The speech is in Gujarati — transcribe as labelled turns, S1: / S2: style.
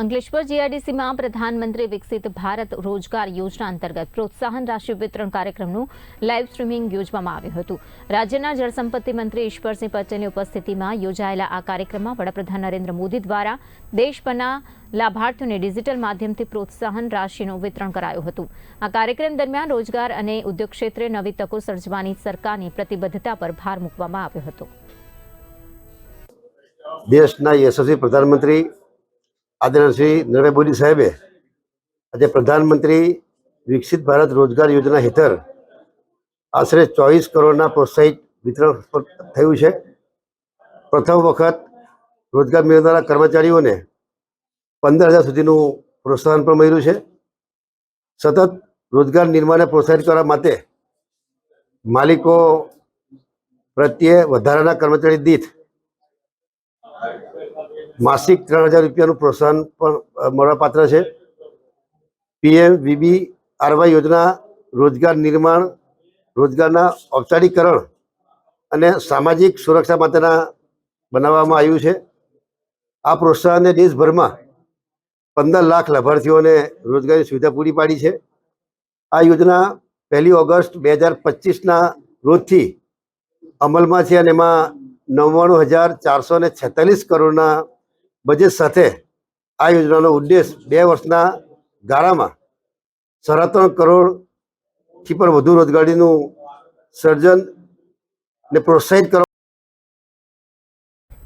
S1: અંકલેશ્વર જીઆઈડીસીમાં પ્રધાનમંત્રી વિકસિત ભારત રોજગાર યોજના અંતર્ગત પ્રોત્સાહન રાશિ વિતરણ કાર્યક્રમનું લાઇવ સ્ટ્રીમિંગ યોજવામાં આવ્યું હતું। રાજ્યના જળસંપત્તિ મંત્રી ઈશ્વરસિંહ પટેલની ઉપસ્થિતિમાં યોજાયેલા આ કાર્યક્રમમાં વડાપ્રધાન નરેન્દ્ર મોદી દ્વારા દેશભરના લાભાર્થીઓને ડિજિટલ માધ્યમથી પ્રોત્સાહન રાશિનું વિતરણ કરાયું હતું। આ કાર્યક્રમ દરમિયાન રોજગાર અને ઉદ્યોગ ક્ષેત્રે નવી તકો સર્જવાની સરકારની પ્રતિબદ્ધતા પર ભાર મૂકવામાં આવ્યો હતો।
S2: દેશના યશસ્વી પ્રધાનમંત્રી આદરણીય શ્રી નરેન્દ્ર મોદી સાહેબે આજે પ્રધાનમંત્રી વિકસિત ભારત રોજગાર યોજના હેઠળ આશરે 24 કરોડના પ્રોત્સાહિત વિતરણ થયું છે। પ્રથમ વખત રોજગાર મેળવનારા કર્મચારીઓને 15,000 સુધીનું પ્રોત્સાહન પણ મળ્યું છે। સતત રોજગાર નિર્માણને પ્રોત્સાહિત કરવા માટે માલિકો પ્રત્યે વધારાના કર્મચારી દીઠ માસિક 3,000 રૂપિયાનું પ્રોત્સાહન પણ મળવાપાત્ર છે। PMVBRY યોજના રોજગાર નિર્માણ, રોજગારના ઔપચારિકરણ અને સામાજિક સુરક્ષા માટેના બનાવવામાં આવ્યું છે। આ પ્રોત્સાહનને દેશભરમાં 15 લાખ લાભાર્થીઓને રોજગારી સુવિધા પૂરી પાડી છે। આ યોજના 1 ઓગસ્ટ 2025ના રોજથી અમલમાં છે અને એમાં 99,446 કરોડના બજેટ સાથે આ યોજનાનો ઉદ્દેશ 2 વર્ષના ગાળામાં 3.5 કરોડથી પણ વધુ રોજગારીનું સર્જન ને પ્રોત્સાહિત કરવા